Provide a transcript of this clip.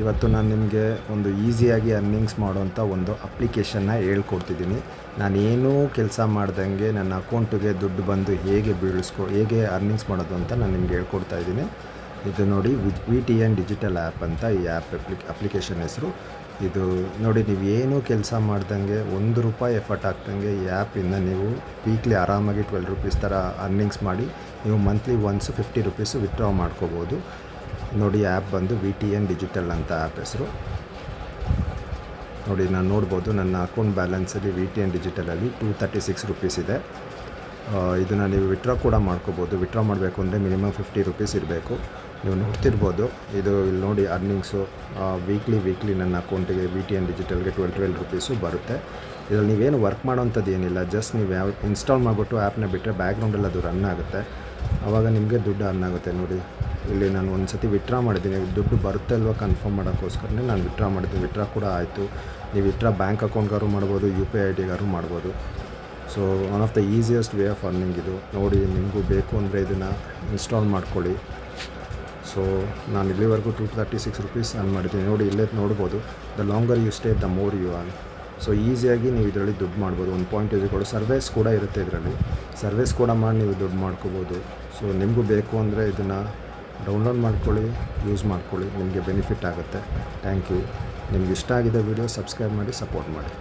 ಇವತ್ತು ನಾನು ನಿಮಗೆ ಒಂದು ಈಸಿಯಾಗಿ ಅರ್ನಿಂಗ್ಸ್ ಮಾಡೋವಂಥ ಒಂದು ಅಪ್ಲಿಕೇಶನ್ನ ಹೇಳ್ಕೊಡ್ತಿದ್ದೀನಿ. ನಾನೇನೂ ಕೆಲಸ ಮಾಡ್ದಂಗೆ ನನ್ನ ಅಕೌಂಟಿಗೆ ದುಡ್ಡು ಬಂದು ಹೇಗೆ ಅರ್ನಿಂಗ್ಸ್ ಮಾಡೋದು ಅಂತ ನಾನು ನಿಮ್ಗೆ ಹೇಳ್ಕೊಡ್ತಾ ಇದ್ದೀನಿ. ಇದು ನೋಡಿ VTN ಡಿಜಿಟಲ್ ಆ್ಯಪ್ ಅಂತ ಈ ಅಪ್ಲಿಕೇಶನ್ ಹೆಸರು. ಇದು ನೋಡಿ, ನೀವು ಏನೂ ಕೆಲಸ ಮಾಡ್ದಂಗೆ ₹1 ಎಫರ್ಟ್ ಹಾಕ್ದಂಗೆ ಈ ಆ್ಯಪಿಂದ ನೀವು ವೀಕ್ಲಿ ಆರಾಮಾಗಿ ₹12 ಥರ ಅರ್ನಿಂಗ್ಸ್ ಮಾಡಿ ನೀವು ಮಂತ್ಲಿ ಒನ್ಸ್ ₹50 ವಿತ್ಡ್ರಾ ಮಾಡ್ಕೋಬೋದು. ನೋಡಿ, ಆ್ಯಪ್ ಬಂದು VTN ಡಿಜಿಟಲ್ ಅಂತ ಆ್ಯಪ್ ಹೆಸರು. ನೋಡಿ, ನಾನು ನೋಡ್ಬೋದು ನನ್ನ ಅಕೌಂಟ್ ಬ್ಯಾಲೆನ್ಸಲ್ಲಿ VTN ಡಿಜಿಟಲಲ್ಲಿ ₹236 ಇದೆ. ಇದನ್ನು ನೀವು ವಿತ್ಡ್ರಾ ಕೂಡ ಮಾಡ್ಕೋಬೋದು. ವಿತ್ಡ್ರಾ ಮಾಡಬೇಕು ಅಂದರೆ ಮಿನಿಮಮ್ ₹50 ಇರಬೇಕು. ನೀವು ನೋಡ್ತಿರ್ಬೋದು, ಇದು ಇಲ್ಲಿ ನೋಡಿ ಅರ್ನಿಂಗ್ಸು ವೀಕ್ಲಿ ನನ್ನ ಅಕೌಂಟಿಗೆ VTN ಡಿಜಿಟಲ್ಗೆ ₹12 ಬರುತ್ತೆ. ಇದರಲ್ಲಿ ನೀವೇನು ವರ್ಕ್ ಮಾಡೋವಂಥದ್ದು ಏನಿಲ್ಲ, ಜಸ್ಟ್ ನೀವು ಇನ್ಸ್ಟಾಲ್ ಮಾಡಿಬಿಟ್ಟು ಆ್ಯಪ್ನ ಬಿಟ್ಟರೆ ಬ್ಯಾಕ್ಗ್ರೌಂಡಲ್ಲಿ ಅದು ರನ್ ಆಗುತ್ತೆ. ಆವಾಗ ನಿಮಗೆ ದುಡ್ಡು ಅರ್ನ್ ಆಗುತ್ತೆ. ನೋಡಿ, ಇಲ್ಲಿ ನಾನು ಒಂದು ಸತಿ ವಿತ್ಡ್ರಾ ಮಾಡಿದ್ದೀನಿ. ದುಡ್ಡು ಬರುತ್ತೆ ಅಲ್ವಾ ಕನ್ಫರ್ಮ್ ಮಾಡೋಕ್ಕೋಸ್ಕರನೇ ನಾನು ವಿತ್ಡ್ರಾ ಮಾಡಿದ್ದೀನಿ. ವಿತ್ಡ್ರಾ ಕೂಡ ಆಯಿತು. ನೀವು ವಿತ್ಡ್ರಾ ಬ್ಯಾಂಕ್ ಅಕೌಂಟ್ಗಾರು ಮಾಡ್ಬೋದು, UPI IDಗಾರು ಮಾಡ್ಬೋದು. So one of the easiest way of earning ಇದು. ನೋಡಿ, ನಿಮಗೂ ಬೇಕು ಅಂದರೆ ಇದನ್ನು ಇನ್ಸ್ಟಾಲ್ ಮಾಡ್ಕೊಳ್ಳಿ. ಸೊ ನಾನು ಇಲ್ಲಿವರೆಗೂ ₹236 ಅರ್ನ್ ಮಾಡಿದ್ದೀನಿ. ನೋಡಿ, ಇಲ್ಲೇ ನೋಡ್ಬೋದು, the longer you stay the more you earn. So ಈಸಿಯಾಗಿ ನೀವು ಇದರಲ್ಲಿ ದುಡ್ಡು ಮಾಡ್ಬೋದು. ಒಂದು ಪಾಯಿಂಟ್ ಸರ್ವೇಸ್ ಕೂಡ ಇರುತ್ತೆ. ಇದರಲ್ಲಿ ಸರ್ವೇಸ್ ಕೂಡ ಮಾಡಿ ನೀವು ದುಡ್ಡು ಮಾಡ್ಕೋಬೋದು. ಸೊ ನಿಮಗೂ ಬೇಕು ಅಂದರೆ ಇದನ್ನು ಡೌನ್ಲೋಡ್ ಮಾಡ್ಕೊಳ್ಳಿ, ಯೂಸ್ ಮಾಡ್ಕೊಳ್ಳಿ, ನಿಮಗೆ ಬೆನಿಫಿಟ್ ಆಗುತ್ತೆ. Thank you. ನಿಮ್ಗೆ ಇಷ್ಟ ಆಗಿದೆ ವಿಡಿಯೋ, ಸಬ್ಸ್ಕ್ರೈಬ್ ಮಾಡಿ, ಸಪೋರ್ಟ್ ಮಾಡಿ.